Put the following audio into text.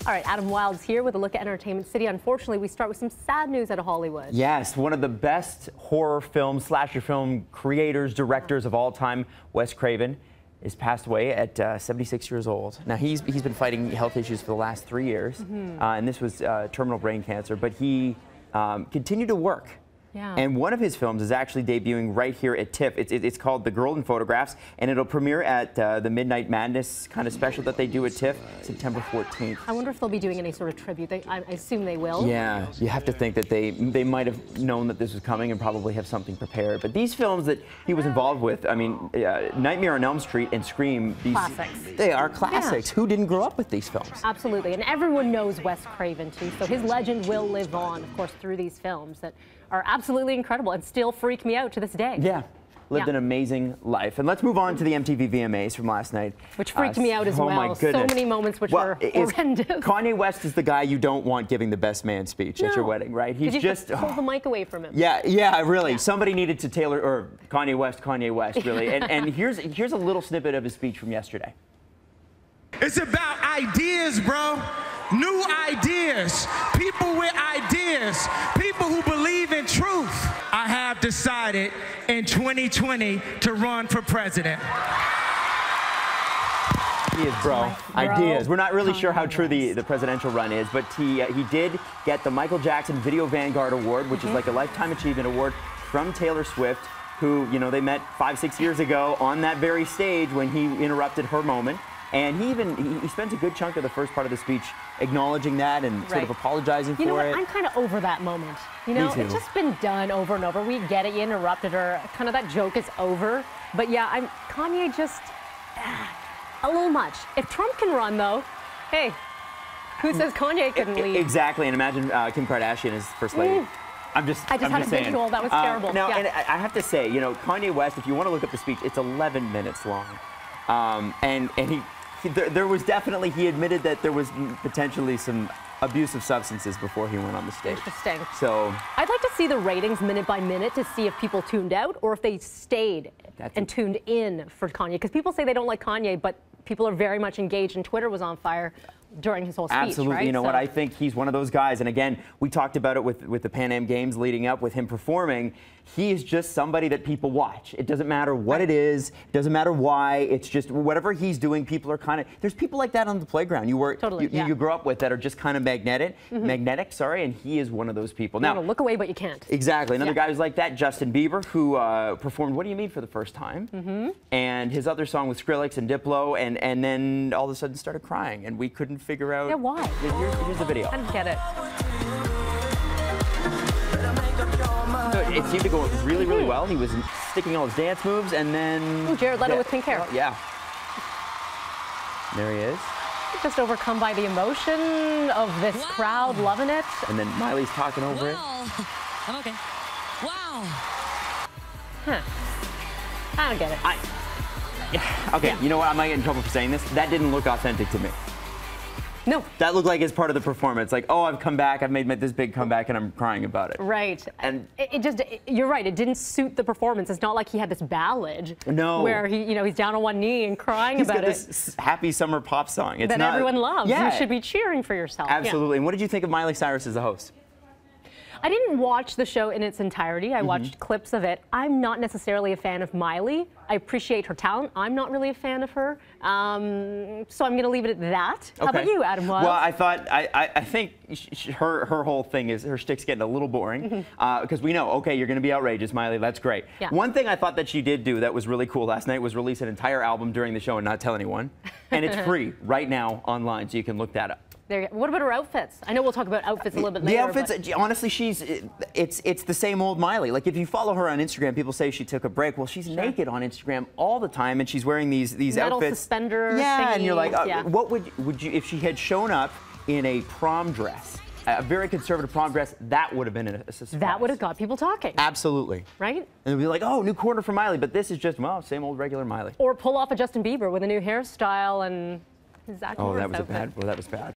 All right, Adam Wild's here with a look at Entertainment City. Unfortunately, we start with some sad news out of Hollywood. Yes, one of the best horror film, slasher film creators, directors of all time, Wes Craven, is passed away at 76 years old. Now, he's been fighting health issues for the last 3 years, and this was terminal brain cancer, but he continued to work. Yeah. And one of his films is actually debuting right here at TIFF. It's called The Girl in Photographs, and it'll premiere at the Midnight Madness kind of special that they do at TIFF, September 14th. I wonder if they'll be doing any sort of tribute. I assume they will. Yeah, you have to think that they might have known that this was coming and probably have something prepared. But these films that he was involved with, I mean, Nightmare on Elm Street and Scream, Classics. They are classics. Yeah. Who didn't grow up with these films? Absolutely, and everyone knows Wes Craven too, so his legend will live on, of course, through these films that are absolutely incredible and still freak me out to this day. Yeah. Lived an amazing life. And let's move on to the MTV VMAs from last night. Which freaked me out as well. My goodness. So many moments which were horrendous. Kanye West is the guy you don't want giving the best man speech at your wedding, right? He's just pull the mic away from him. Yeah, really. Yeah. Somebody needed to tailor, or Kanye West, really. and here's a little snippet of his speech from yesterday. It's about ideas, bro. New ideas. People with ideas. People who believe in truth. I have decided in 2020 to run for president. He is, bro. Ideas. We're not really sure how true the presidential run is, but he did get the Michael Jackson Video Vanguard Award, which is like a Lifetime Achievement Award from Taylor Swift, who, you know, they met 5-6 years ago on that very stage when he interrupted her moment. And he spent a good chunk of the first part of the speech acknowledging that and sort of apologizing for it. You know what? I'm kind of over that moment. You know, it's just been done over and over. We get it. You interrupted her. Kind of that joke is over. But yeah, Kanye just a little much. If Trump can run, though, hey, who says Kanye couldn't lead? Exactly. And imagine Kim Kardashian as first lady. I just had a visual. That was terrible. No, and I have to say, you know, Kanye West, if you want to look up the speech, it's 11 minutes long. And there was definitely, he admitted that there was potentially some abusive substances before he went on the stage. Interesting. So I'd like to see the ratings minute by minute to see if people tuned out or if they stayed and tuned in for Kanye. Because people say they don't like Kanye, but people are very much engaged, and Twitter was on fire during his whole speech. Absolutely. Right? You know what? I think he's one of those guys. And again, we talked about it with the Pan Am Games leading up with him performing. He is just somebody that people watch. It doesn't matter what it is. It doesn't matter why. It's just whatever he's doing, people are kind of, there's people like that on the playground you grew up with that are just kind of magnetic, and he is one of those people. You want to look away, but you can't. Exactly. Another guy who's like that, Justin Bieber, who performed What Do You Mean for the first time, and his other song with Skrillex and Diplo, and then all of a sudden started crying, and we couldn't figure out. Yeah, why? Here's the video. I didn't get it. So it seemed to go really, really well. He was sticking all his dance moves, and then... Ooh, Jared Leto with pink hair. Well, yeah. There he is. Just overcome by the emotion of this crowd loving it. And then Miley's talking over it. I'm okay. Wow. Huh. I don't get it. Okay, you know what? I might get in trouble for saying this. That didn't look authentic to me. No. That looked like it's part of the performance. Like, oh, I've come back, I've made this big comeback, and I'm crying about it. Right. And you're right. It didn't suit the performance. It's not like he had this ballad. No. Where he's down on one knee and crying about it. He's got this happy summer pop song. It's that not, everyone loves. Yeah. You should be cheering for yourself. Absolutely. Yeah. And what did you think of Miley Cyrus as the host? I didn't watch the show in its entirety. I watched clips of it. I'm not necessarily a fan of Miley. I appreciate her talent. I'm not really a fan of her. So I'm going to leave it at that. How about you, Adam Wild? Well, I think her whole thing is, her shtick's getting a little boring. Because we know, okay, you're going to be outrageous, Miley. That's great. Yeah. One thing I thought that she did do that was really cool last night was release an entire album during the show and not tell anyone. And it's free right now online, so you can look that up. What about her outfits? I know we'll talk about outfits a little bit later. The outfits, honestly, it's the same old Miley. Like, if you follow her on Instagram, people say she took a break. Well, she's naked on Instagram all the time, and she's wearing these metal outfits. Suspender and you're like, thingies, what would you, if she had shown up in a prom dress, a very conservative prom dress, that would have been a surprise. That would have got people talking. Absolutely. Right? And they'd be like, oh, new quarter for Miley, but this is just, well, same old regular Miley. Or pull off a Justin Bieber with a new hairstyle and Zach Morris outfit. That was bad.